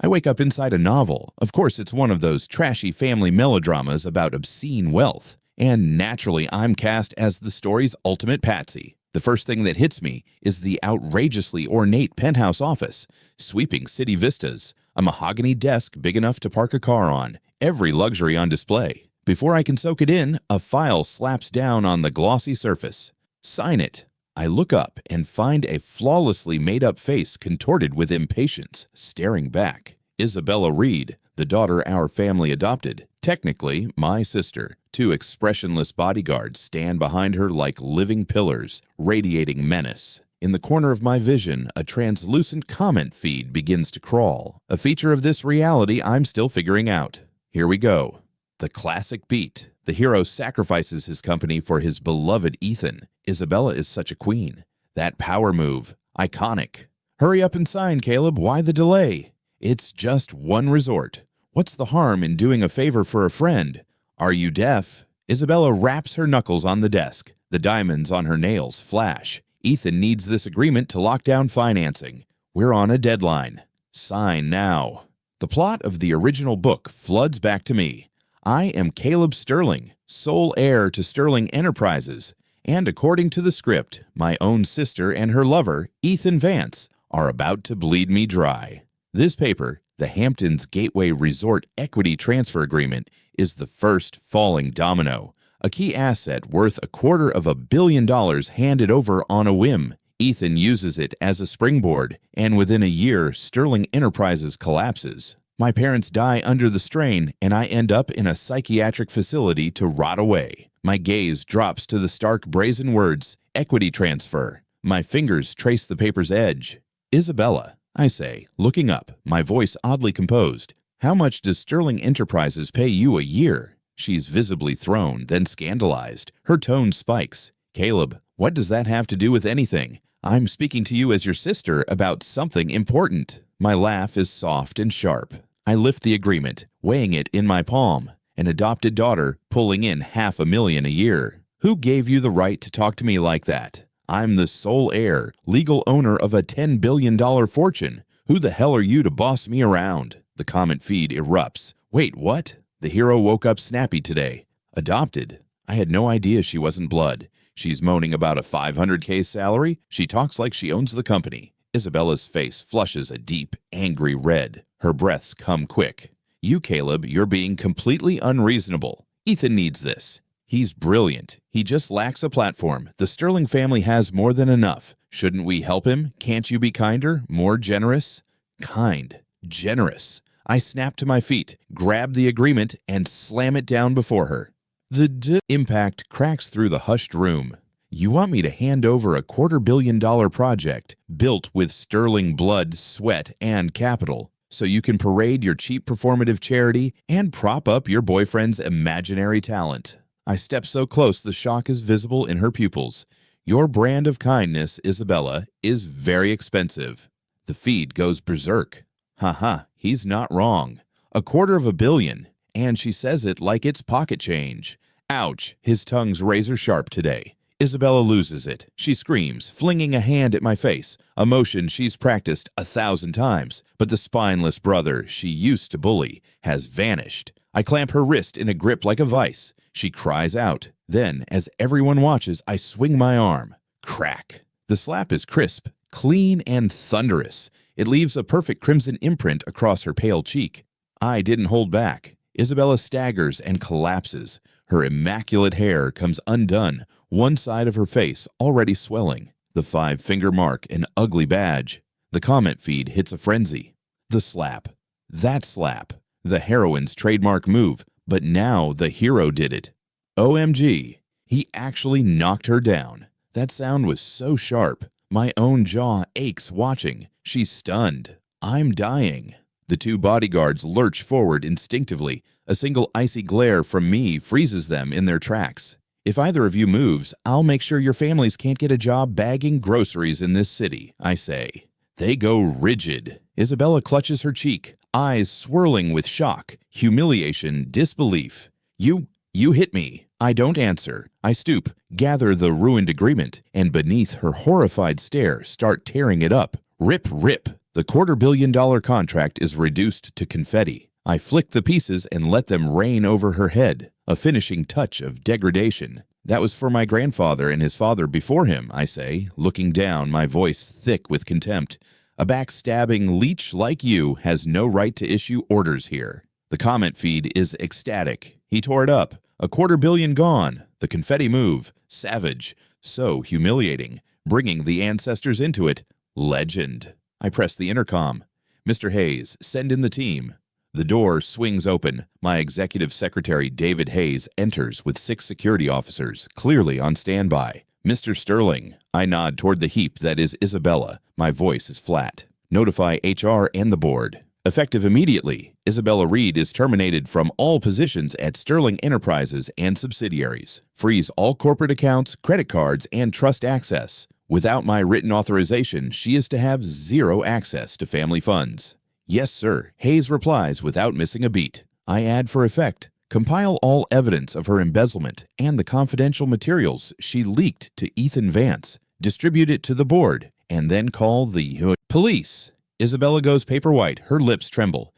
I wake up inside a novel. Of course, it's one of those trashy family melodramas about obscene wealth. And naturally, I'm cast as the story's ultimate patsy. The first thing that hits me is the outrageously ornate penthouse office, sweeping city vistas, a mahogany desk big enough to park a car on, every luxury on display. Before I can soak it in, a file slaps down on the glossy surface. Sign it. I look up and find a flawlessly made-up face contorted with impatience, staring back. Isabella Reed, the daughter our family adopted, technically my sister. Two expressionless bodyguards stand behind her like living pillars, radiating menace. In the corner of my vision, a translucent comment feed begins to crawl, a feature of this reality I'm still figuring out. Here we go. The classic beat. The hero sacrifices his company for his beloved Ethan. Isabella is such a queen. That power move. Iconic. Hurry up and sign, Caleb. Why the delay? It's just one resort. What's the harm in doing a favor for a friend? Are you deaf? Isabella raps her knuckles on the desk. The diamonds on her nails flash. Ethan needs this agreement to lock down financing. We're on a deadline. Sign now. The plot of the original book floods back to me. I am Caleb Sterling, sole heir to Sterling Enterprises, and according to the script, my own sister and her lover, Ethan Vance, are about to bleed me dry. This paper, the Hamptons Gateway Resort Equity Transfer Agreement, is the first falling domino, a key asset worth $250 million handed over on a whim. Ethan uses it as a springboard, and within a year, Sterling Enterprises collapses. My parents die under the strain, and I end up in a psychiatric facility to rot away. My gaze drops to the stark brazen words, equity transfer. My fingers trace the paper's edge. Isabella, I say, looking up, my voice oddly composed. How much does Sterling Enterprises pay you a year? She's visibly thrown, then scandalized. Her tone spikes. Caleb, what does that have to do with anything? I'm speaking to you as your sister about something important. My laugh is soft and sharp. I lift the agreement, weighing it in my palm. An adopted daughter pulling in $500,000 a year. Who gave you the right to talk to me like that? I'm the sole heir, legal owner of a $10 billion fortune. Who the hell are you to boss me around? The comment feed erupts. Wait, what? The hero woke up snappy today. Adopted? I had no idea she wasn't blood. She's moaning about a $500K salary. She talks like she owns the company. Isabella's face flushes a deep, angry red. Her breaths come quick. You, Caleb, you're being completely unreasonable. Ethan needs this. He's brilliant. He just lacks a platform. The Sterling family has more than enough. Shouldn't we help him? Can't you be kinder, more generous? Kind. Generous. I snap to my feet, grab the agreement, and slam it down before her. The impact cracks through the hushed room. You want me to hand over a $250 million project built with Sterling blood, sweat, and capital so you can parade your cheap performative charity and prop up your boyfriend's imaginary talent. I step so close the shock is visible in her pupils. Your brand of kindness, Isabella, is very expensive. The feed goes berserk. Haha, he's not wrong. $250 million, and she says it like it's pocket change. Ouch, his tongue's razor sharp today. Isabella loses it. She screams, flinging a hand at my face, a motion she's practiced 1,000 times. But the spineless brother she used to bully has vanished. I clamp her wrist in a grip like a vice. She cries out. Then, as everyone watches, I swing my arm. Crack. The slap is crisp, clean, and thunderous. It leaves a perfect crimson imprint across her pale cheek. I didn't hold back. Isabella staggers and collapses. Her immaculate hair comes undone, one side of her face already swelling. The 5-finger mark, an ugly badge. The comment feed hits a frenzy. The slap. That slap. The heroine's trademark move, but now the hero did it. OMG. He actually knocked her down. That sound was so sharp. My own jaw aches watching. She's stunned. I'm dying. The two bodyguards lurch forward instinctively. A single icy glare from me freezes them in their tracks. If either of you moves, I'll make sure your families can't get a job bagging groceries in this city, I say. They go rigid. Isabella clutches her cheek, eyes swirling with shock, humiliation, disbelief. You hit me. I don't answer. I stoop, gather the ruined agreement, and beneath her horrified stare, start tearing it up. Rip, rip. The $250 contract is reduced to confetti. I flick the pieces and let them rain over her head, a finishing touch of degradation. That was for my grandfather and his father before him, I say, looking down, my voice thick with contempt. A backstabbing leech like you has no right to issue orders here. The comment feed is ecstatic. He tore it up. A $250 gone. The confetti move. Savage. So humiliating. Bringing the ancestors into it. Legend. I press the intercom. Mr. Hayes, send in the team. The door swings open. My executive secretary, David Hayes, enters with 6 security officers, clearly on standby. Mr. Sterling. I nod toward the heap that is Isabella. My voice is flat. Notify HR and the board. Effective immediately, Isabella Reed is terminated from all positions at Sterling Enterprises and subsidiaries. Freeze all corporate accounts, credit cards, and trust access. Without my written authorization, she is to have 0 access to family funds. Yes, sir, Hayes replies without missing a beat. I add for effect. Compile all evidence of her embezzlement and the confidential materials she leaked to Ethan Vance. Distribute it to the board, and then call the police. Isabella goes paper white. Her lips tremble.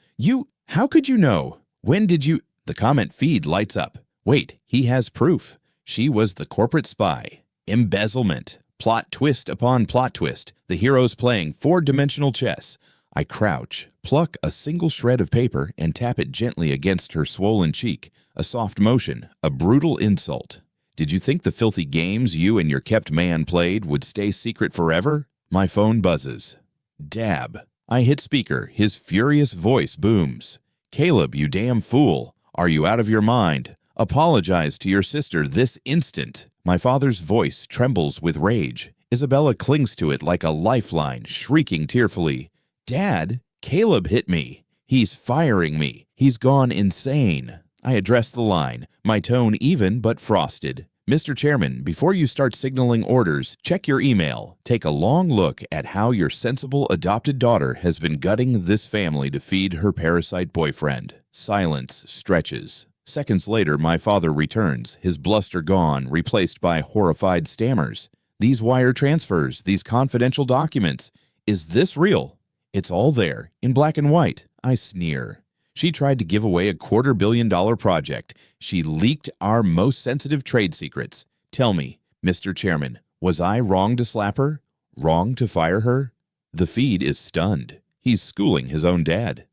How could you know? When did you? The comment feed lights up. Wait, he has proof. She was the corporate spy. Embezzlement. Plot twist upon plot twist. The heroes playing 4-dimensional chess. I crouch, pluck a single shred of paper, and tap it gently against her swollen cheek. A soft motion, a brutal insult. Did you think the filthy games you and your kept man played would stay secret forever? My phone buzzes. Dab. I hit speaker. His furious voice booms. Caleb, you damn fool. Are you out of your mind? Apologize to your sister this instant. My father's voice trembles with rage. Isabella clings to it like a lifeline, shrieking tearfully. Dad, Caleb hit me. He's firing me. He's gone insane. I address the line, my tone even but frosted. Mr. Chairman, before you start signaling orders, check your email. Take a long look at how your sensible adopted daughter has been gutting this family to feed her parasite boyfriend. Silence stretches. Seconds later, my father returns, his bluster gone, replaced by horrified stammers. These wire transfers, these confidential documents. Is this real? It's all there, in black and white. I sneer. She tried to give away a $250 project. She leaked our most sensitive trade secrets. Tell me, Mr. Chairman, was I wrong to slap her? Wrong to fire her? The feed is stunned. He's schooling his own dad.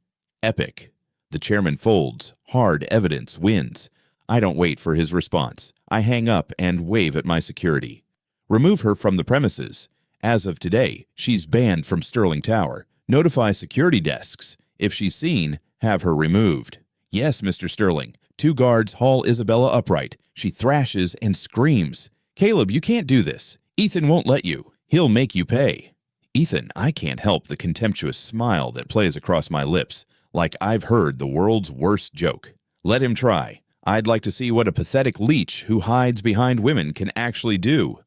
Epic. The chairman folds. Hard evidence wins. I don't wait for his response. I hang up and wave at my security. Remove her from the premises. As of today, she's banned from Sterling Tower. Notify security desks. If she's seen, have her removed. Yes, Mr. Sterling. 2 guards haul Isabella upright. She thrashes and screams. Caleb, you can't do this. Ethan won't let you. He'll make you pay. Ethan, I can't help the contemptuous smile that plays across my lips, like I've heard the world's worst joke. Let him try. I'd like to see what a pathetic leech who hides behind women can actually do.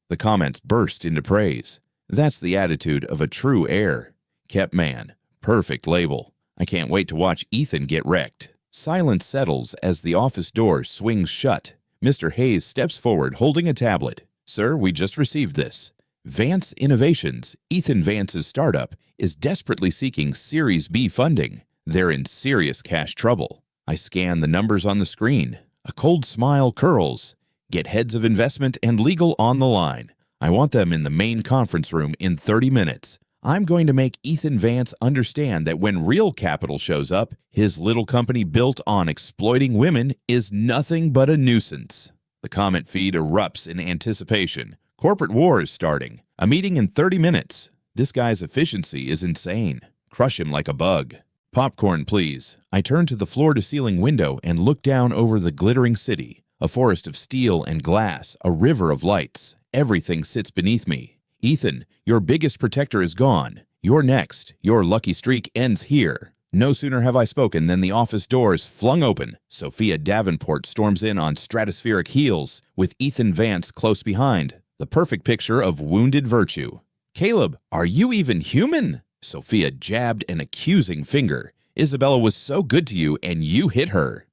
The comments burst into praise. That's the attitude of a true heir. Kept man. Perfect label. I can't wait to watch Ethan get wrecked. Silence settles as the office door swings shut. Mr. Hayes steps forward holding a tablet. Sir, we just received this. Vance Innovations, Ethan Vance's startup, is desperately seeking Series B funding. They're in serious cash trouble. I scan the numbers on the screen. A cold smile curls. Get heads of investment and legal on the line. I want them in the main conference room in 30 minutes. I'm going to make Ethan Vance understand that when real capital shows up, his little company built on exploiting women is nothing but a nuisance. The comment feed erupts in anticipation. Corporate war is starting. A meeting in 30 minutes. This guy's efficiency is insane. Crush him like a bug. Popcorn, please. I turn to the floor-to-ceiling window and look down over the glittering city. A forest of steel and glass, a river of lights. Everything sits beneath me. Ethan, your biggest protector is gone. You're next. Your lucky streak ends here. No sooner have I spoken than the office doors flung open. Sophia Davenport storms in on stratospheric heels, with Ethan Vance close behind. The perfect picture of wounded virtue. Caleb, are you even human? Sophia jabbed an accusing finger. Isabella was so good to you and you hit her.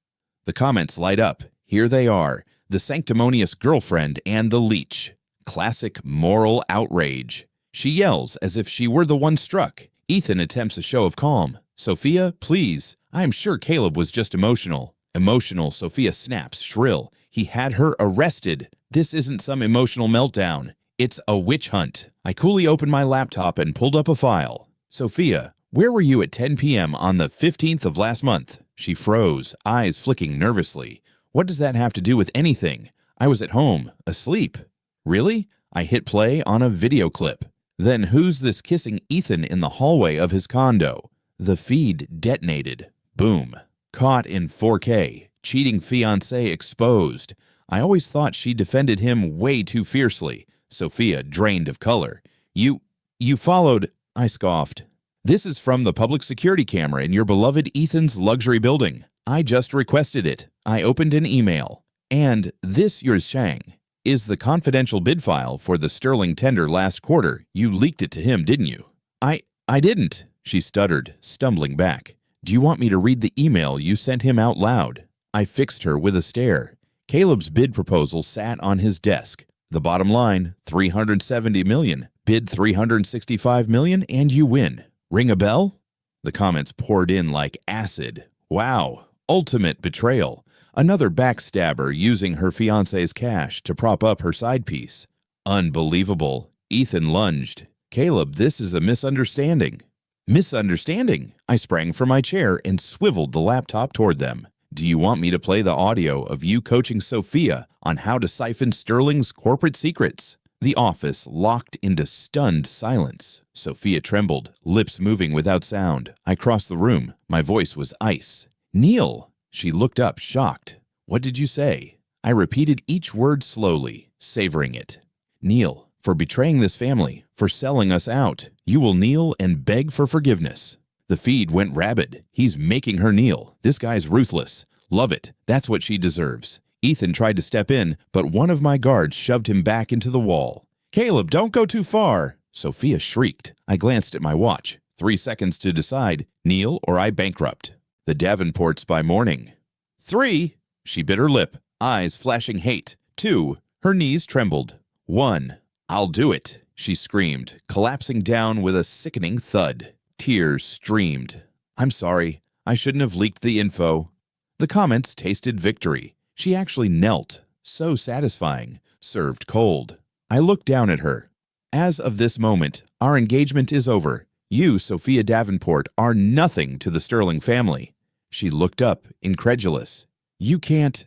The comments light up. Here they are. The sanctimonious girlfriend and the leech. Classic moral outrage. She yells as if she were the one struck. Ethan attempts a show of calm. Sophia, please. I am sure Caleb was just emotional. Emotional, Sophia snaps, shrill. He had her arrested. This isn't some emotional meltdown. It's a witch hunt. I coolly opened my laptop and pulled up a file. Sophia, where were you at 10 p.m. on the 15th of last month? She froze, eyes flicking nervously. What does that have to do with anything? I was at home, asleep. Really? I hit play on a video clip. Then who's this kissing Ethan in the hallway of his condo? The feed detonated. Boom. Caught in 4K. Cheating fiancé exposed. I always thought she defended him way too fiercely. Sophia drained of color. You followed, I scoffed. This is from the public security camera in your beloved Ethan's luxury building. I just requested it. I opened an email. And this, yours Shang, is the confidential bid file for the Sterling tender last quarter. You leaked it to him, didn't you? I didn't, she stuttered, stumbling back. Do you want me to read the email you sent him out loud? I fixed her with a stare. Caleb's bid proposal sat on his desk. The bottom line, $370 million. Bid $365 million and you win. Ring a bell? The comments poured in like acid. Wow, ultimate betrayal. Another backstabber using her fiancé's cash to prop up her side piece. Unbelievable. Ethan lunged. Caleb, this is a misunderstanding. Misunderstanding? I sprang from my chair and swiveled the laptop toward them. Do you want me to play the audio of you coaching Sophia on how to siphon Sterling's corporate secrets? The office locked into stunned silence. Sophia trembled, lips moving without sound. I crossed the room. My voice was ice. Neil! She looked up, shocked. What did you say? I repeated each word slowly, savoring it. Neil, for betraying this family, for selling us out, you will kneel and beg for forgiveness. The feed went rabid. He's making her kneel. This guy's ruthless. Love it. That's what she deserves. Ethan tried to step in, but one of my guards shoved him back into the wall. Caleb, don't go too far. Sophia shrieked. I glanced at my watch. 3 seconds to decide, kneel or I bankrupt. The Davenports by morning. 3. She bit her lip, eyes flashing hate. 2. Her knees trembled. 1. I'll do it, she screamed, collapsing down with a sickening thud. Tears streamed. I'm sorry. I shouldn't have leaked the info. The comments tasted victory. She actually knelt. So satisfying. Served cold. I looked down at her. As of this moment, our engagement is over. You, Sophia Davenport, are nothing to the Sterling family. She looked up, incredulous. You can't...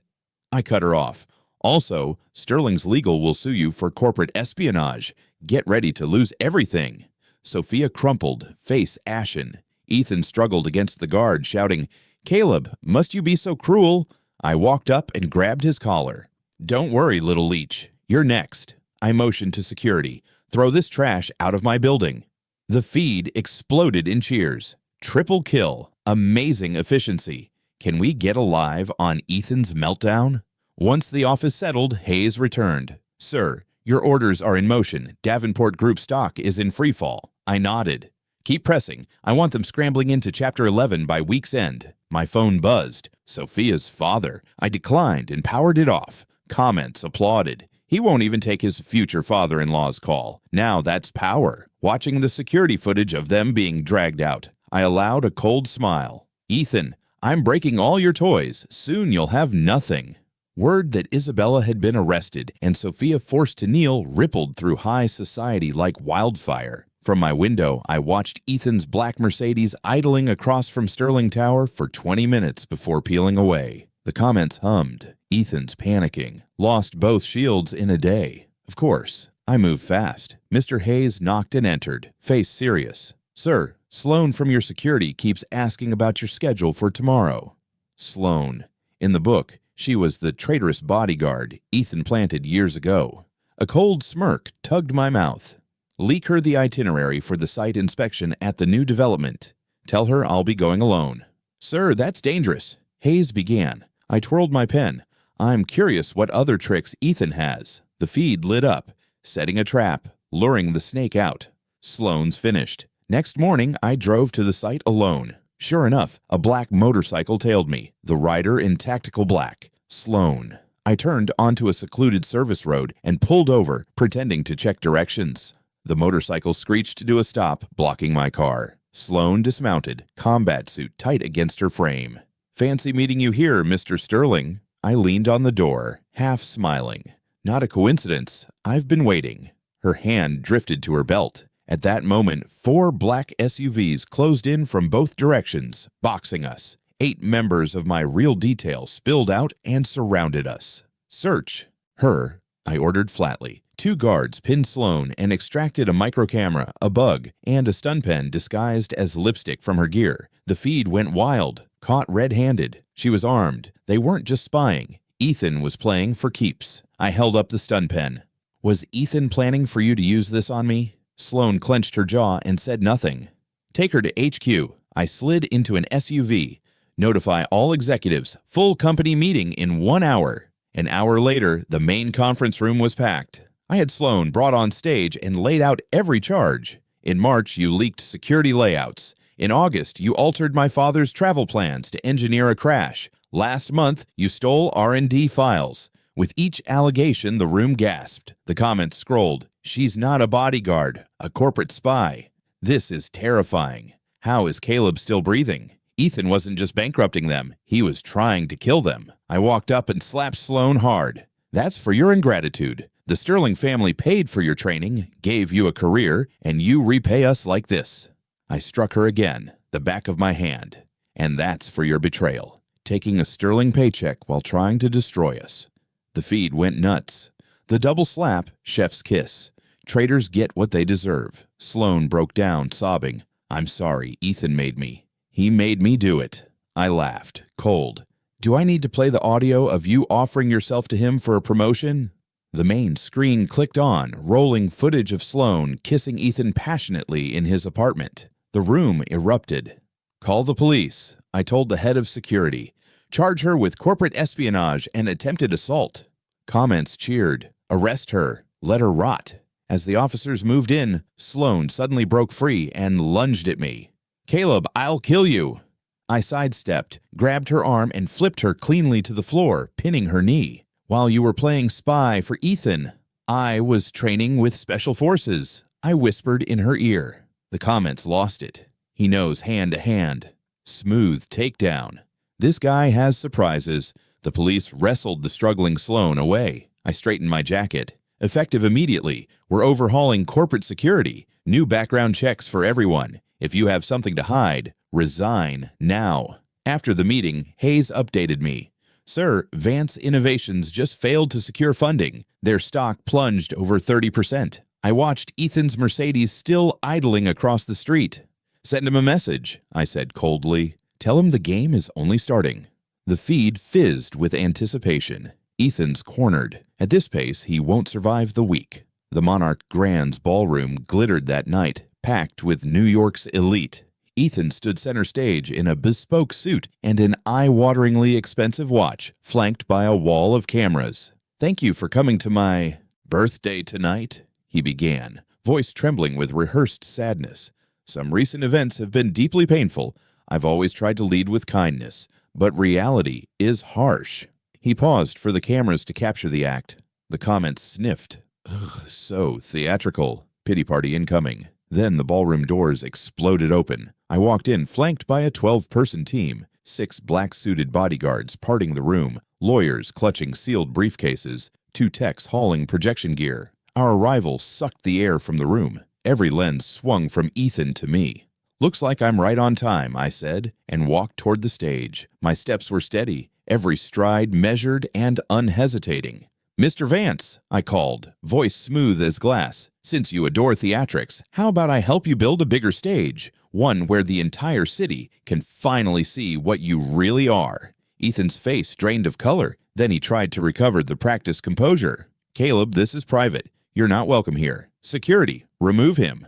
I cut her off. Also, Sterling's legal will sue you for corporate espionage. Get ready to lose everything. Sophia crumpled, face ashen. Ethan struggled against the guard, shouting, Caleb, must you be so cruel? I walked up and grabbed his collar. Don't worry, little leech. You're next. I motioned to security. Throw this trash out of my building. The feed exploded in cheers. Triple kill. Amazing efficiency. Can we get a live on Ethan's meltdown? Once the office settled, Hayes returned. Sir, your orders are in motion. Davenport Group stock is in free fall. I nodded. Keep pressing. I want them scrambling into Chapter 11 by week's end. My phone buzzed. Sophia's father. I declined and powered it off. Comments applauded. He won't even take his future father-in-law's call. Now that's power. Watching the security footage of them being dragged out, I allowed a cold smile. Ethan, I'm breaking all your toys. Soon you'll have nothing. Word that Isabella had been arrested and Sophia forced to kneel rippled through high society like wildfire. From my window, I watched Ethan's black Mercedes idling across from Sterling Tower for 20 minutes before peeling away. The comments hummed. Ethan's panicking. Lost both shields in a day. Of course, I moved fast. Mr. Hayes knocked and entered, face serious. Sir, Sloan from your security keeps asking about your schedule for tomorrow. Sloan. In the book, she was the traitorous bodyguard Ethan planted years ago. A cold smirk tugged my mouth. Leak her the itinerary for the site inspection at the new development. Tell her I'll be going alone. Sir, that's dangerous. Hayes began. I twirled my pen. I'm curious what other tricks Ethan has. The feed lit up, setting a trap, luring the snake out. Sloan's finished. Next morning, I drove to the site alone. Sure enough, a black motorcycle tailed me, the rider in tactical black. Sloan. I turned onto a secluded service road and pulled over, pretending to check directions. The motorcycle screeched to a stop, blocking my car. Sloane dismounted, combat suit tight against her frame. "Fancy meeting you here, Mr. Sterling." I leaned on the door, half smiling. "Not a coincidence. I've been waiting." Her hand drifted to her belt. At that moment, 4 black SUVs closed in from both directions, boxing us. 8 members of my real detail spilled out and surrounded us. "Search her," I ordered flatly. 2 guards pinned Sloane and extracted a micro camera, a bug, and a stun pen disguised as lipstick from her gear. The feed went wild. Caught red-handed. She was armed. They weren't just spying. Ethan was playing for keeps. I held up the stun pen. "Was Ethan planning for you to use this on me?" Sloane clenched her jaw and said nothing. "Take her to HQ." I slid into an SUV. "Notify all executives. Full company meeting in 1 hour." An hour later, the main conference room was packed. I had Sloane brought on stage and laid out every charge. "In March, you leaked security layouts. In August, you altered my father's travel plans to engineer a crash. Last month, you stole R&D files." With each allegation, the room gasped. The comments scrolled. "She's not a bodyguard, a corporate spy." This is terrifying. How is Caleb still breathing? Ethan wasn't just bankrupting them. He was trying to kill them. I walked up and slapped Sloane hard. "That's for your ingratitude. The Sterling family paid for your training, gave you a career, and you repay us like this." I struck her again, the back of my hand. "And that's for your betrayal. Taking a Sterling paycheck while trying to destroy us." The feed went nuts. The double slap, chef's kiss. Traitors get what they deserve. Sloane broke down, sobbing. "I'm sorry, Ethan made me. He made me do it." I laughed, cold. "Do I need to play the audio of you offering yourself to him for a promotion?" The main screen clicked on, rolling footage of Sloane kissing Ethan passionately in his apartment. The room erupted. "Call the police," I told the head of security. "Charge her with corporate espionage and attempted assault." Comments cheered. "Arrest her. Let her rot." As the officers moved in, Sloane suddenly broke free and lunged at me. "Caleb, I'll kill you." I sidestepped, grabbed her arm, and flipped her cleanly to the floor, pinning her knee. "While you were playing spy for Ethan, I was training with special forces," I whispered in her ear. The comments lost it. "He knows hand to hand." Smooth takedown. This guy has surprises. The police wrestled the struggling Sloane away. I straightened my jacket. Effective immediately. We're overhauling corporate security. New background checks for everyone. If you have something to hide, resign now. After the meeting, Hayes updated me. "Sir, Vance Innovations just failed to secure funding. Their stock plunged over 30%. I watched Ethan's Mercedes still idling across the street." "Send him a message," I said coldly. "Tell him the game is only starting." The feed fizzed with anticipation. Ethan's cornered. At this pace, he won't survive the week. The Monarch Grand's ballroom glittered that night, packed with New York's elite. Ethan stood center stage in a bespoke suit and an eye-wateringly expensive watch, flanked by a wall of cameras. "Thank you for coming to my birthday tonight," he began, voice trembling with rehearsed sadness. "Some recent events have been deeply painful. I've always tried to lead with kindness, but reality is harsh." He paused for the cameras to capture the act. The comments sniffed. "Ugh, so theatrical. Pity party incoming." Then the ballroom doors exploded open. I walked in flanked by a 12-person team, 6 black-suited bodyguards parting the room, lawyers clutching sealed briefcases, 2 techs hauling projection gear. Our arrival sucked the air from the room. Every lens swung from Ethan to me. "Looks like I'm right on time," I said, and walked toward the stage. My steps were steady, every stride measured and unhesitating. "Mr. Vance," I called, voice smooth as glass. "Since you adore theatrics, how about I help you build a bigger stage, one where the entire city can finally see what you really are?" Ethan's face drained of color. Then he tried to recover the practiced composure. "Caleb, this is private. You're not welcome here. Security, remove him."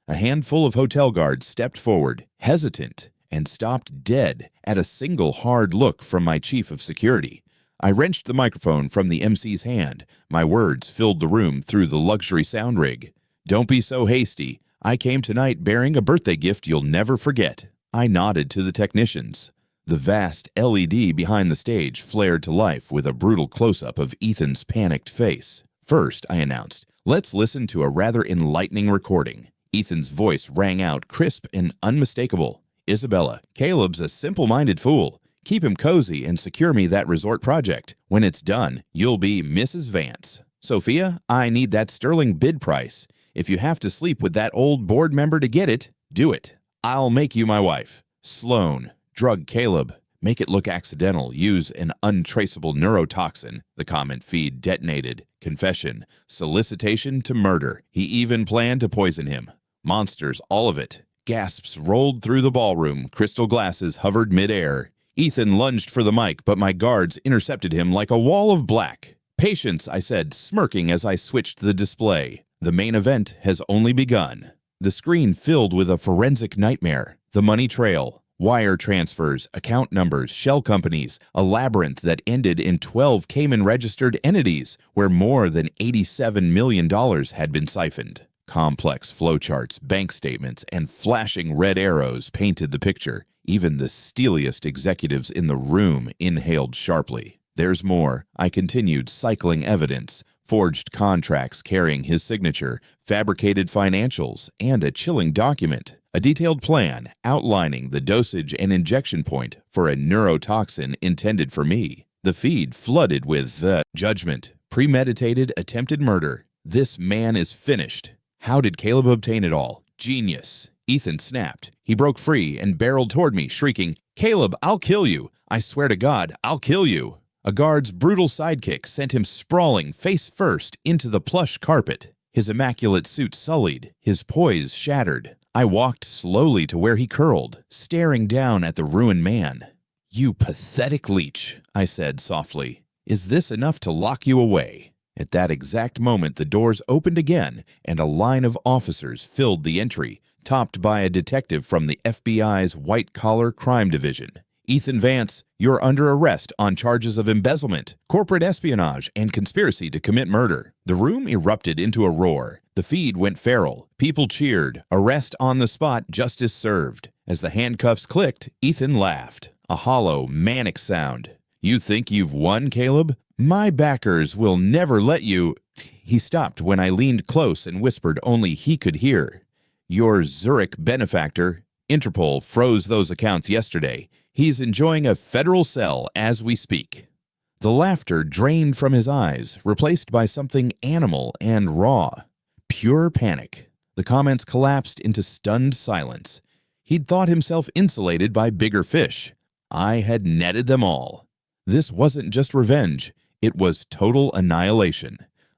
A handful of hotel guards stepped forward, hesitant, and stopped dead at a single hard look from my chief of security. I wrenched the microphone from the MC's hand. My words filled the room through the luxury sound rig. "Don't be so hasty. I came tonight bearing a birthday gift you'll never forget." I nodded to the technicians. The vast LED behind the stage flared to life with a brutal close-up of Ethan's panicked face. "First," I announced, "let's listen to a rather enlightening recording. Ethan's voice rang out crisp and unmistakable. Isabella, Caleb's a simple-minded fool. Keep him cozy and secure me that resort project. When it's done, you'll be Mrs. Vance. Sophia, I need that sterling bid price. If you have to sleep with that old board member to get it, do it. I'll make you my wife. Sloan, drug Caleb. Make it look accidental. Use an untraceable neurotoxin. The comment feed detonated. Confession. Solicitation to murder. He even planned to poison him. Monsters, all of it. Gasps rolled through the ballroom. Crystal glasses hovered midair. Ethan lunged for the mic, but my guards intercepted him like a wall of black. Patience, I said, smirking as I switched the display. The main event has only begun. The screen filled with a forensic nightmare. The money trail. Wire transfers, account numbers, shell companies, a labyrinth that ended in 12 Cayman-registered entities where more than $87 million had been siphoned. Complex flowcharts, bank statements, and flashing red arrows painted the picture. Even the steeliest executives in the room inhaled sharply. There's more. I continued cycling evidence. Forged contracts carrying his signature, fabricated financials, and a chilling document. A detailed plan outlining the dosage and injection point for a neurotoxin intended for me. The feed flooded with judgment, premeditated attempted murder. This man is finished. How did Caleb obtain it all? Genius. Ethan snapped. He broke free and barreled toward me, shrieking, "Caleb, I'll kill you. I swear to God, I'll kill you." A guard's brutal sidekick sent him sprawling face first into the plush carpet, his immaculate suit sullied, his poise shattered. I walked slowly to where he curled, staring down at the ruined man. "You pathetic leech," I said softly. "Is this enough to lock you away?" At that exact moment, the doors opened again, and a line of officers filled the entry, topped by a detective from the FBI's white-collar crime division. "Ethan Vance, you're under arrest on charges of embezzlement, corporate espionage, and conspiracy to commit murder." The room erupted into a roar. The feed went feral. People cheered. Arrest on the spot, justice served. As the handcuffs clicked, Ethan laughed. A hollow, manic sound. "You think you've won, Caleb? My backers will never let you—" He stopped when I leaned close and whispered only he could hear. "Your Zurich benefactor, Interpol, froze those accounts yesterday. He's enjoying a federal cell as we speak." The laughter drained from his eyes, replaced by something animal and raw. Pure panic. The comments collapsed into stunned silence. He'd thought himself insulated by bigger fish. I had netted them all. This wasn't just revenge. It was total annihilation.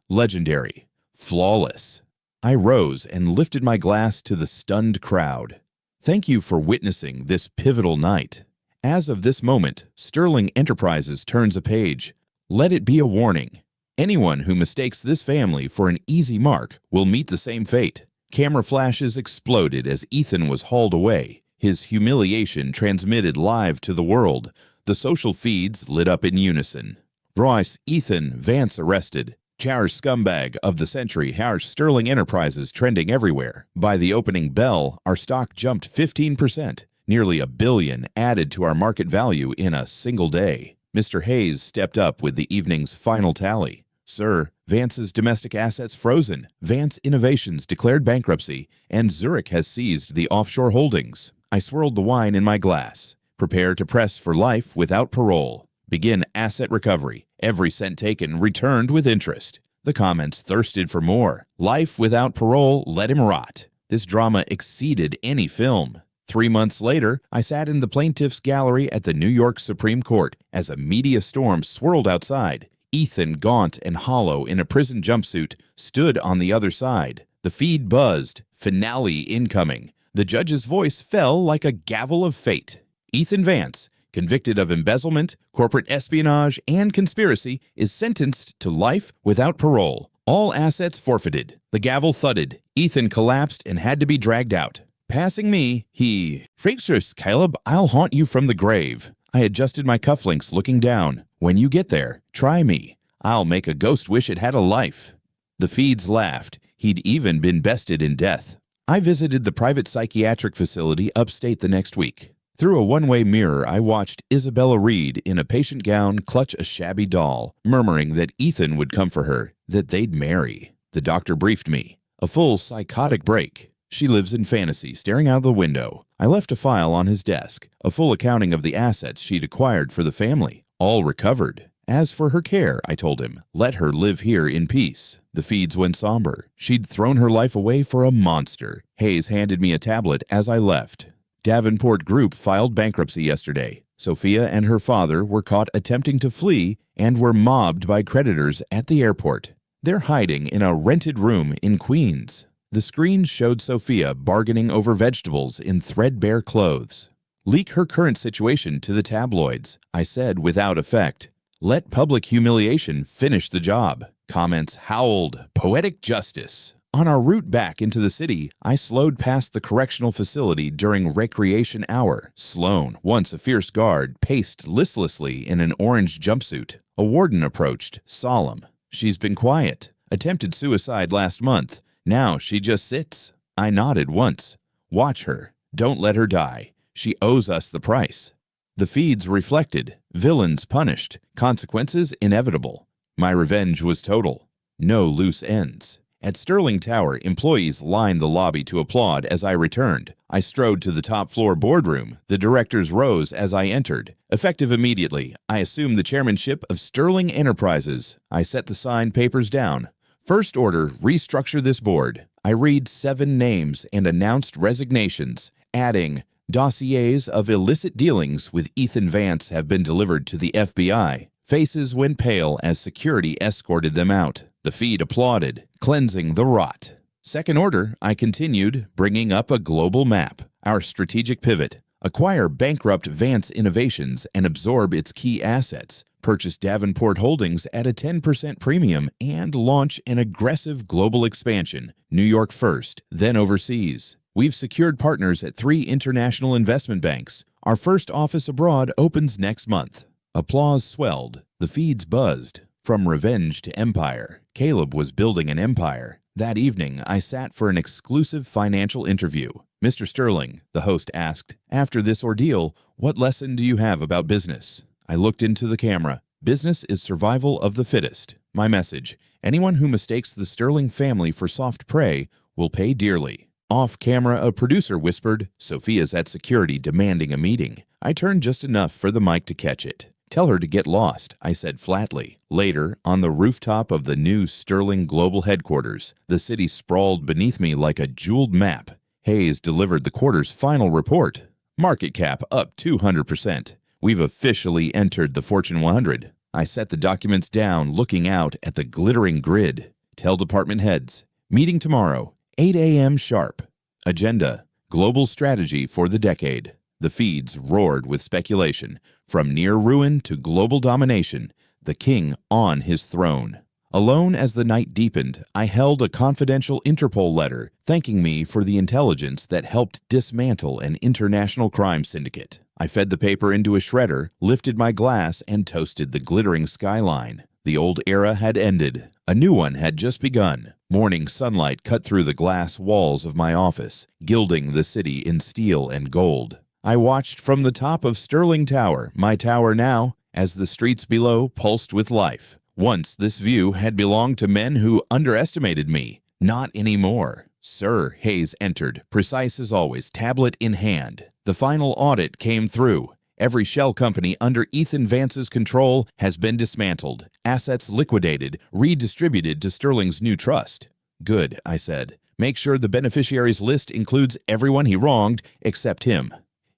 Legendary. Flawless. I rose and lifted my glass to the stunned crowd. Thank you for witnessing this pivotal night. As of this moment, Sterling Enterprises turns a page. Let it be a warning. Anyone who mistakes this family for an easy mark will meet the same fate. Camera flashes exploded as Ethan was hauled away. His humiliation transmitted live to the world. The social feeds lit up in unison. Royce, Ethan, Vance arrested. Char scumbag of the century has Sterling Enterprises trending everywhere. By the opening bell, our stock jumped 15%. Nearly $1 billion added to our market value in a single day. Mr. Hayes stepped up with the evening's final tally. "Sir, Vance's domestic assets frozen. Vance Innovations declared bankruptcy, and Zurich has seized the offshore holdings." I swirled the wine in my glass. "Prepare to press for life without parole. Begin asset recovery. Every cent taken returned with interest." The comments thirsted for more. Life without parole, let him rot. This drama exceeded any film. 3 months later, I sat in the plaintiff's gallery at the New York Supreme Court as a media storm swirled outside. Ethan, gaunt and hollow in a prison jumpsuit, stood on the other side. The feed buzzed. Finale incoming. The judge's voice fell like a gavel of fate. Ethan Vance, convicted of embezzlement, corporate espionage, and conspiracy, is sentenced to life without parole. All assets forfeited. The gavel thudded. Ethan collapsed and had to be dragged out. Passing me, he, "Fractious, Caleb, I'll haunt you from the grave." I adjusted my cufflinks, looking down. "When you get there, try me. I'll make a ghost wish it had a life." The feeds laughed. He'd even been bested in death. I visited the private psychiatric facility upstate the next week. Through a one-way mirror, I watched Isabella Reed in a patient gown clutch a shabby doll, murmuring that Ethan would come for her, that they'd marry. The doctor briefed me. A full psychotic break. She lives in fantasy, staring out the window. I left a file on his desk, a full accounting of the assets she'd acquired for the family, all recovered. As for her care, I told him, let her live here in peace. The feeds went somber. She'd thrown her life away for a monster. Hayes handed me a tablet as I left. Davenport Group filed bankruptcy yesterday. Sophia and her father were caught attempting to flee and were mobbed by creditors at the airport. They're hiding in a rented room in Queens. The screen showed Sophia bargaining over vegetables in threadbare clothes. Leak her current situation to the tabloids, I said without effect. Let public humiliation finish the job. Comments howled, poetic justice. On our route back into the city, I slowed past the correctional facility during recreation hour. Sloan, once a fierce guard, paced listlessly in an orange jumpsuit. A warden approached, solemn. She's been quiet. Attempted suicide last month. Now she just sits. I nodded once. Watch her. Don't let her die. She owes us the price. The feeds reflected. Villains punished. Consequences inevitable. My revenge was total. No loose ends. At Sterling Tower, employees lined the lobby to applaud as I returned. I strode to the top floor boardroom. The directors rose as I entered. Effective immediately, I assumed the chairmanship of Sterling Enterprises. I set the signed papers down. First order, restructure this board. I read 7 names and announced resignations, adding, dossiers of illicit dealings with Ethan Vance have been delivered to the FBI. Faces went pale as security escorted them out. The feed applauded, cleansing the rot. Second order, I continued, bringing up a global map. Our strategic pivot. Acquire bankrupt Vance Innovations and absorb its key assets. Purchase Davenport Holdings at a 10% premium and launch an aggressive global expansion. New York first, then overseas. We've secured partners at 3 international investment banks. Our first office abroad opens next month. Applause swelled. The feeds buzzed. From revenge to empire. Caleb was building an empire. That evening, I sat for an exclusive financial interview. Mr. Sterling, the host asked, after this ordeal, what lesson do you have about business? I looked into the camera. Business is survival of the fittest. My message, anyone who mistakes the Sterling family for soft prey will pay dearly. Off camera, a producer whispered, Sophia's at security demanding a meeting. I turned just enough for the mic to catch it. Tell her to get lost, I said flatly. Later, on the rooftop of the new Sterling Global Headquarters, the city sprawled beneath me like a jeweled map. Hayes delivered the quarter's final report. Market cap up 200%. We've officially entered the Fortune 100. I set the documents down, looking out at the glittering grid. Tell department heads. Meeting tomorrow, 8 a.m. sharp. Agenda, global strategy for the decade. The feeds roared with speculation. From near ruin to global domination, the king on his throne. Alone as the night deepened, I held a confidential Interpol letter thanking me for the intelligence that helped dismantle an international crime syndicate. I fed the paper into a shredder, lifted my glass, and toasted the glittering skyline. The old era had ended. A new one had just begun. Morning sunlight cut through the glass walls of my office, gilding the city in steel and gold. I watched from the top of Sterling Tower, my tower now, as the streets below pulsed with life. Once this view had belonged to men who underestimated me. Not anymore. Sir, Hayes entered, precise as always, tablet in hand. The final audit came through. Every shell company under Ethan Vance's control has been dismantled, assets liquidated, redistributed to Sterling's new trust. Good, I said. Make sure the beneficiaries list includes everyone he wronged except him.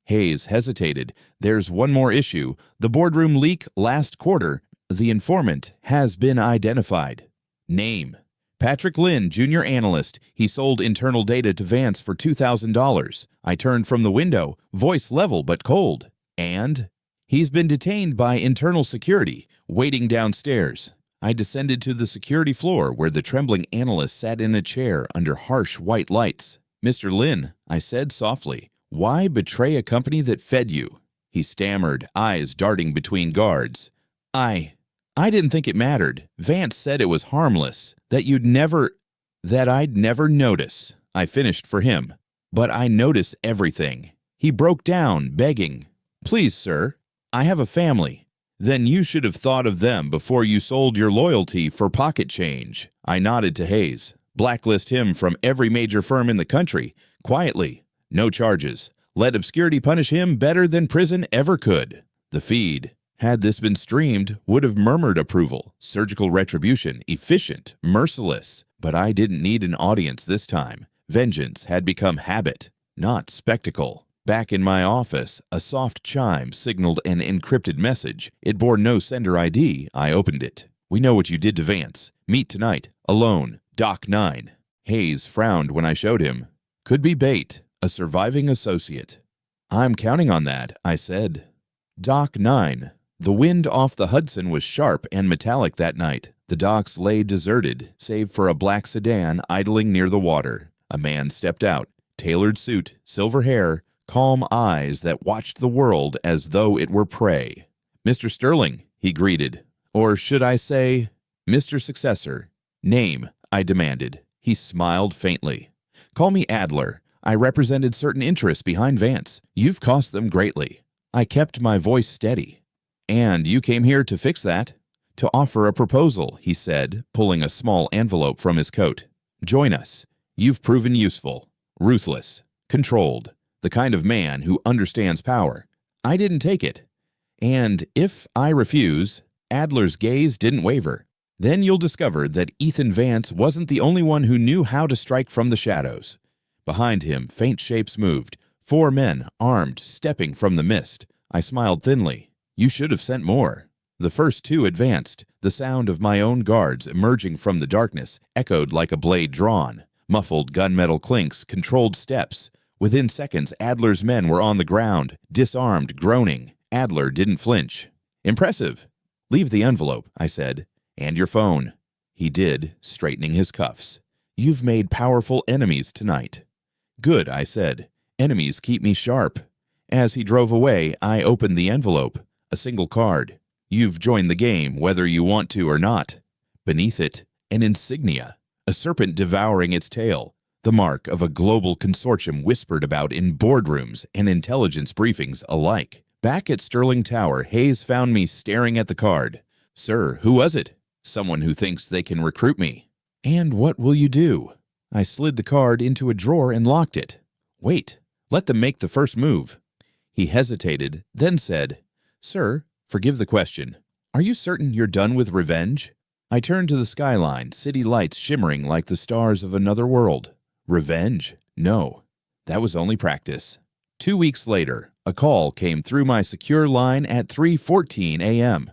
Hayes hesitated. There's one more issue. The boardroom leak last quarter. The informant has been identified. Name. Patrick Lynn, junior analyst. He sold internal data to Vance for $2,000. I turned from the window, voice level but cold. And? He's been detained by internal security, waiting downstairs. I descended to the security floor where the trembling analyst sat in a chair under harsh white lights. Mr. Lynn, I said softly, why betray a company that fed you? He stammered, eyes darting between guards. I didn't think it mattered. Vance said it was harmless, that I'd never notice. I finished for him. But I notice everything. He broke down, begging, please, sir, I have a family. Then you should have thought of them before you sold your loyalty for pocket change. I nodded to Hayes. Blacklist him from every major firm in the country. quietly. No charges. Let obscurity punish him better than prison ever could. The feed, had this been streamed, would have murmured approval. Surgical retribution, efficient, merciless. But I didn't need an audience this time. Vengeance had become habit, not spectacle. Back in my office, a soft chime signaled an encrypted message. It bore no sender ID. I opened it. "We know what you did to Vance. Meet tonight. Alone. Doc 9. Hayes frowned when I showed him. "Could be bait. A surviving associate." "I'm counting on that," I said. Dock 9. The wind off the Hudson was sharp and metallic that night. The docks lay deserted, save for a black sedan idling near the water. A man stepped out. Tailored suit, silver hair, calm eyes that watched the world as though it were prey. "Mr. Sterling," he greeted. "Or should I say, Mr. Successor?" "Name," I demanded. He smiled faintly. "Call me Adler. I represented certain interests behind Vance. You've cost them greatly." I kept my voice steady. "And you came here to fix that?" "To offer a proposal," he said, pulling a small envelope from his coat. "Join us. You've proven useful, ruthless, controlled, the kind of man who understands power. I didn't take it. And if I refuse," Adler's gaze didn't waver, "then you'll discover that Ethan Vance wasn't the only one who knew how to strike from the shadows." Behind him, faint shapes moved. 4 men, armed, stepping from the mist. I smiled thinly. "You should have sent more." The first 2 advanced. The sound of my own guards emerging from the darkness echoed like a blade drawn. Muffled gunmetal clinks, controlled steps. Within seconds, Adler's men were on the ground, disarmed, groaning. Adler didn't flinch. "Impressive." "Leave the envelope," I said. "And your phone." He did, straightening his cuffs. "You've made powerful enemies tonight." "Good," I said. "Enemies keep me sharp." As he drove away, I opened the envelope. A single card. "You've joined the game, whether you want to or not." Beneath it, an insignia. A serpent devouring its tail. The mark of a global consortium whispered about in boardrooms and intelligence briefings alike. Back at Sterling Tower, Hayes found me staring at the card. "Sir, who was it?" "Someone who thinks they can recruit me." "And what will you do?" I slid the card into a drawer and locked it. "Wait, let them make the first move." He hesitated, then said, "Sir, forgive the question. Are you certain you're done with revenge?" I turned to the skyline, city lights shimmering like the stars of another world. Revenge? No. That was only practice. 2 weeks later, a call came through my secure line at 3:14 a.m.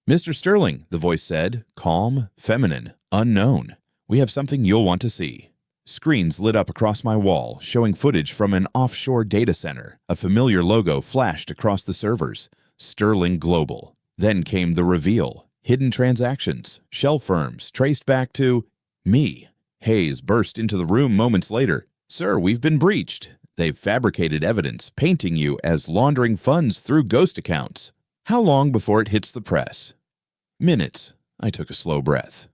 "Mr. Sterling," the voice said, calm, feminine, unknown. "We have something you'll want to see." Screens lit up across my wall, showing footage from an offshore data center. A familiar logo flashed across the servers. Sterling Global. Then came the reveal. Hidden transactions, shell firms, traced back to me. Hayes burst into the room moments later. "Sir, we've been breached. They've fabricated evidence, painting you as laundering funds through ghost accounts." "How long before it hits the press?" "Minutes." I took a slow breath.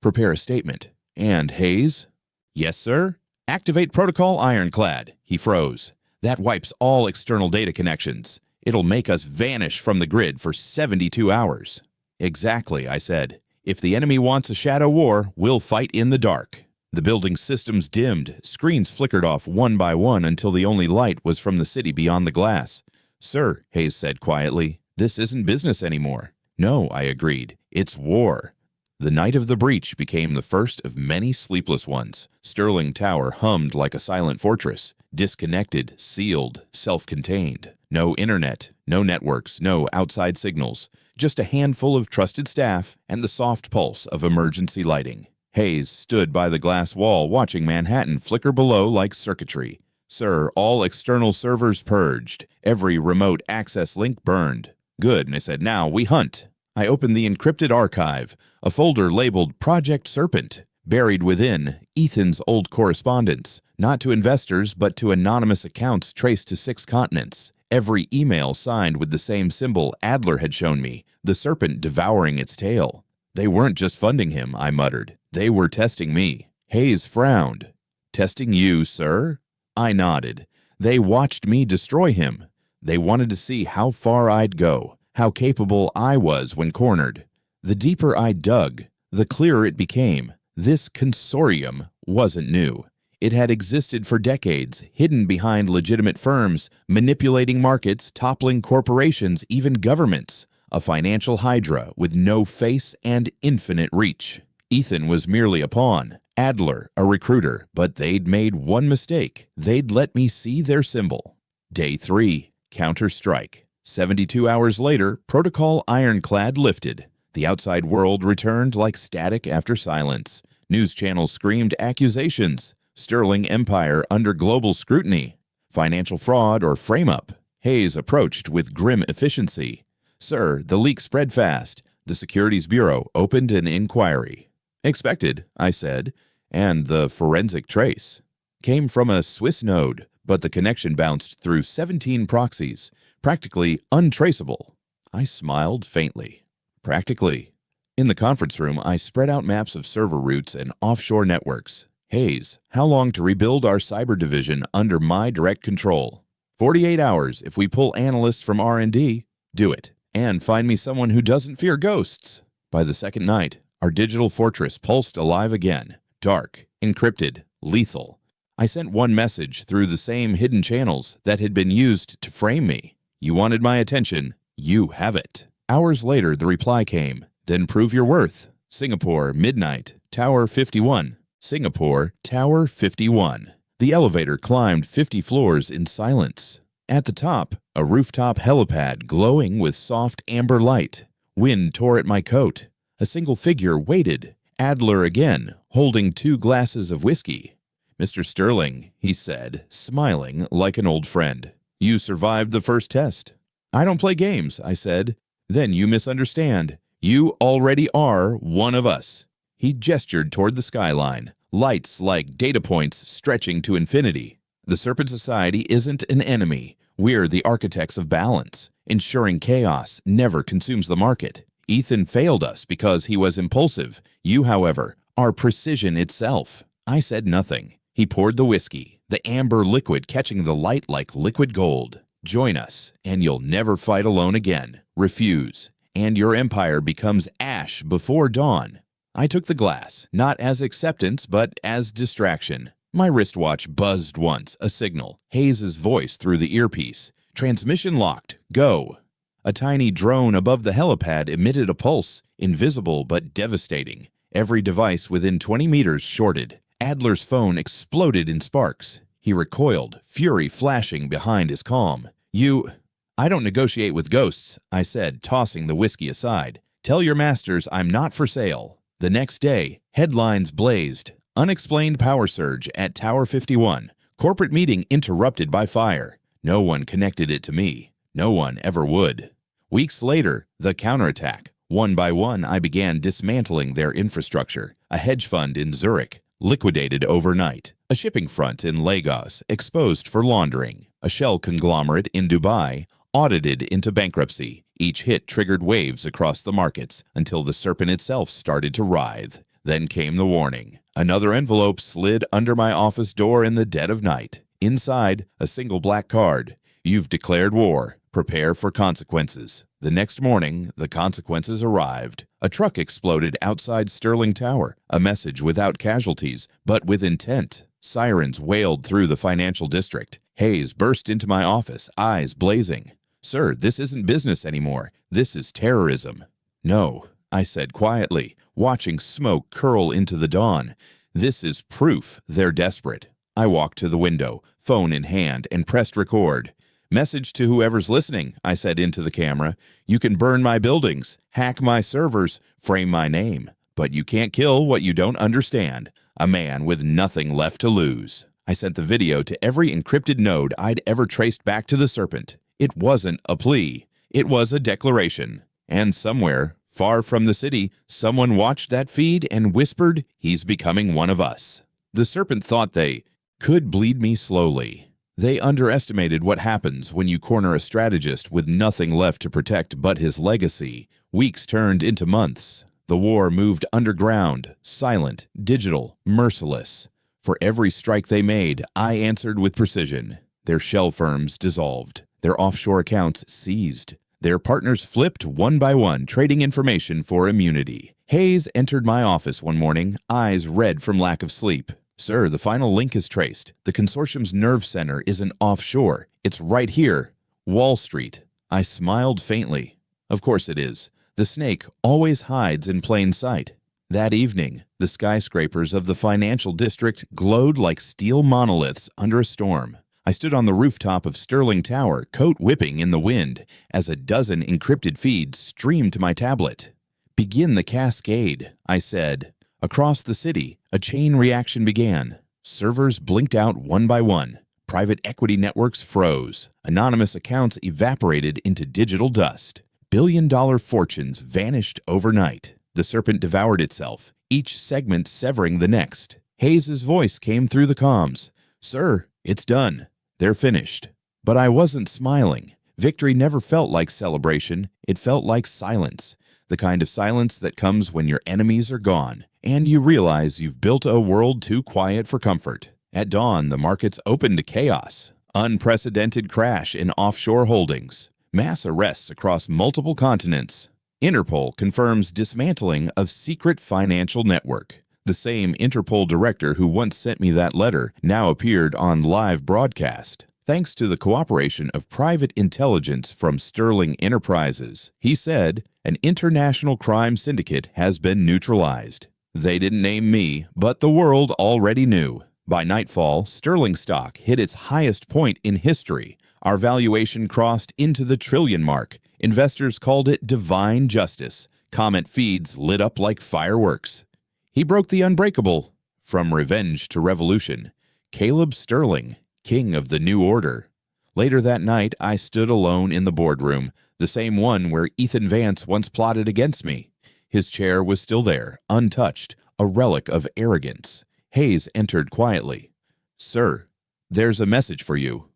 "Prepare a statement." "And Hayes?" "Yes, sir." "Activate Protocol Ironclad." He froze. "That wipes all external data connections. It'll make us vanish from the grid for 72 hours. "Exactly," I said. "If the enemy wants a shadow war, we'll fight in the dark." The building's systems dimmed. Screens flickered off one by one until the only light was from the city beyond the glass. "Sir," Hayes said quietly, "this isn't business anymore." "No," I agreed. "It's war." The night of the breach became the first of many sleepless ones. Sterling Tower hummed like a silent fortress, disconnected, sealed, self-contained. No internet, no networks, no outside signals. Just a handful of trusted staff and the soft pulse of emergency lighting. Hayes stood by the glass wall watching Manhattan flicker below like circuitry. "Sir, all external servers purged. Every remote access link burned." "Good," I said. "Now we hunt." I opened the encrypted archive, a folder labeled Project Serpent. Buried within, Ethan's old correspondence, not to investors but to anonymous accounts traced to 6 continents. Every email signed with the same symbol Adler had shown me, the serpent devouring its tail. "They weren't just funding him," I muttered. "They were testing me." Hayes frowned. "Testing you, sir?" I nodded. "They watched me destroy him. They wanted to see how far I'd go, how capable I was when cornered. The deeper I dug, the clearer it became. This consortium wasn't new. It had existed for decades, hidden behind legitimate firms, manipulating markets, toppling corporations, even governments. A financial hydra with no face and infinite reach. Ethan was merely a pawn, Adler a recruiter, but they'd made one mistake. They'd let me see their symbol. Day 3. Counter-strike. 72 hours later, protocol ironclad lifted. The outside world returned like static after silence. News channels screamed accusations. Sterling empire under global scrutiny. Financial fraud or frame-up. Hayes approached with grim efficiency. Sir, the leak spread fast. The Securities Bureau opened an inquiry. Expected, I said, and the forensic trace came from a Swiss node, but the connection bounced through 17 proxies, practically untraceable. I smiled faintly. Practically. In the conference room, I spread out maps of server routes and offshore networks. Hayes, how long to rebuild our cyber division under my direct control? 48 hours if we pull analysts from R&D. Do it. And find me someone who doesn't fear ghosts. By the second night, our digital fortress pulsed alive again. Dark, encrypted, lethal. I sent one message through the same hidden channels that had been used to frame me. You wanted my attention. You have it. Hours later, the reply came. Then prove your worth. Singapore, midnight, Tower 51. Singapore, Tower 51. The elevator climbed 50 floors in silence. At the top, a rooftop helipad glowing with soft amber light. Wind tore at my coat. A single figure waited. Adler again, holding 2 glasses of whiskey. Mr. Sterling, he said, smiling like an old friend. You survived the first test. I don't play games, I said. Then you misunderstand. You already are one of us. He gestured toward the skyline, lights like data points stretching to infinity. The Serpent Society isn't an enemy. We're the architects of balance, ensuring chaos never consumes the market. Ethan failed us because he was impulsive. You, however, are precision itself. I said nothing. He poured the whiskey, the amber liquid catching the light like liquid gold. Join us, and you'll never fight alone again. Refuse, and your empire becomes ash before dawn. I took the glass, not as acceptance, but as distraction. My wristwatch buzzed once, a signal. Hayes' voice through the earpiece. Transmission locked. Go. A tiny drone above the helipad emitted a pulse, invisible but devastating. Every device within 20 meters shorted. Adler's phone exploded in sparks. He recoiled, fury flashing behind his calm. I don't negotiate with ghosts, I said, tossing the whiskey aside. Tell your masters I'm not for sale. The next day, headlines blazed. Unexplained power surge at Tower 51. Corporate meeting interrupted by fire. No one connected it to me. No one ever would. Weeks later, the counterattack. One by one, I began dismantling their infrastructure. A hedge fund in Zurich, liquidated overnight. A shipping front in Lagos, exposed for laundering. A shell conglomerate in Dubai, audited into bankruptcy. Each hit triggered waves across the markets until the serpent itself started to writhe. Then came the warning. Another envelope slid under my office door in the dead of night. Inside, a single black card. You've declared war. Prepare for consequences. The next morning, the consequences arrived. A truck exploded outside Sterling Tower. A message without casualties, but with intent. Sirens wailed through the financial district. Hayes burst into my office, eyes blazing. Sir, this isn't business anymore. This is terrorism. No, I said quietly, watching smoke curl into the dawn. This is proof they're desperate. I walked to the window, phone in hand, and pressed record. Message to whoever's listening, I said into the camera. You can burn my buildings, hack my servers, frame my name, but you can't kill what you don't understand. A man with nothing left to lose. I sent the video to every encrypted node I'd ever traced back to the serpent. It wasn't a plea. It was a declaration. And somewhere, far from the city, someone watched that feed and whispered, he's becoming one of us. The serpent thought they could bleed me slowly. They underestimated what happens when you corner a strategist with nothing left to protect but his legacy. Weeks turned into months. The war moved underground, silent, digital, merciless. For every strike they made, I answered with precision. Their shell firms dissolved. Their offshore accounts seized. Their partners flipped one by one, trading information for immunity. Hayes entered my office one morning, eyes red from lack of sleep. Sir, the final link is traced. The consortium's nerve center isn't offshore. It's right here. Wall Street. I smiled faintly. Of course it is. The snake always hides in plain sight. That evening, the skyscrapers of the financial district glowed like steel monoliths under a storm. I stood on the rooftop of Sterling Tower, coat whipping in the wind, as a dozen encrypted feeds streamed to my tablet. "Begin the cascade," I said. Across the city, a chain reaction began. Servers blinked out one by one. Private equity networks froze. Anonymous accounts evaporated into digital dust. Billion-dollar fortunes vanished overnight. The serpent devoured itself, each segment severing the next. Hayes's voice came through the comms. "Sir, it's done. They're finished." But I wasn't smiling. Victory never felt like celebration. It felt like silence. The kind of silence that comes when your enemies are gone, and you realize you've built a world too quiet for comfort. At dawn, the markets opened to chaos. Unprecedented crash in offshore holdings. Mass arrests across multiple continents. Interpol confirms dismantling of secret financial network. The same Interpol director who once sent me that letter now appeared on live broadcast. Thanks to the cooperation of private intelligence from Sterling Enterprises, he said, an international crime syndicate has been neutralized. They didn't name me, but the world already knew. By nightfall, Sterling stock hit its highest point in history. Our valuation crossed into the trillion mark. Investors called it divine justice. Comment feeds lit up like fireworks. He broke the unbreakable. From revenge to revolution. Caleb Sterling, king of the new order. Later that night, I stood alone in the boardroom, the same one where Ethan Vance once plotted against me. His chair was still there, untouched, a relic of arrogance. Hayes entered quietly. "Sir, there's a message for you."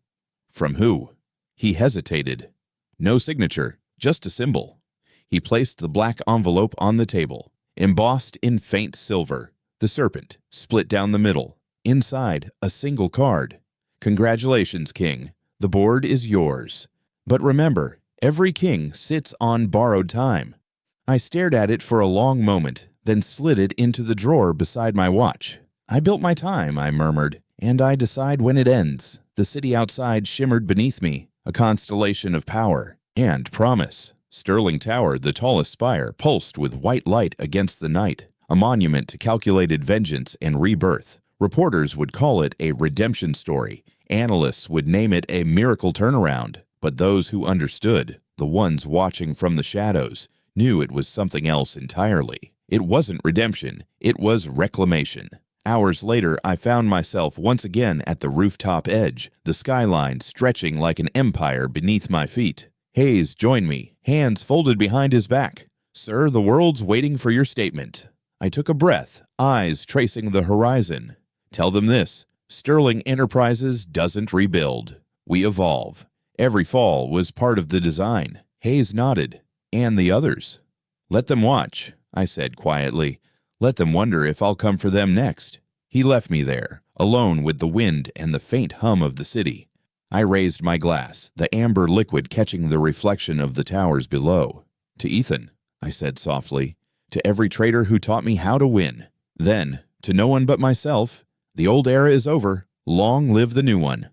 "From who?" He hesitated. No signature, just a symbol. He placed the black envelope on the table, embossed in faint silver. The serpent, split down the middle. Inside, a single card. "Congratulations, King. The board is yours. But remember, every king sits on borrowed time." I stared at it for a long moment, then slid it into the drawer beside my watch. "I built my time," I murmured, "and I decide when it ends." The city outside shimmered beneath me, a constellation of power and promise. Sterling Tower, the tallest spire, pulsed with white light against the night, a monument to calculated vengeance and rebirth. Reporters would call it a redemption story. Analysts would name it a miracle turnaround. But those who understood, the ones watching from the shadows, knew it was something else entirely. It wasn't redemption, it was reclamation. Hours later, I found myself once again at the rooftop edge, the skyline stretching like an empire beneath my feet. Hayes joined me, hands folded behind his back. "Sir, the world's waiting for your statement." I took a breath, eyes tracing the horizon. "Tell them this, Sterling Enterprises doesn't rebuild. We evolve." Every fall was part of the design. Hayes nodded. "And the others?" "Let them watch," I said quietly. "Let them wonder if I'll come for them next." He left me there, alone with the wind and the faint hum of the city. I raised my glass, the amber liquid catching the reflection of the towers below. "To Ethan," I said softly. "To every traitor who taught me how to win. Then, to no one but myself, the old era is over. Long live the new one."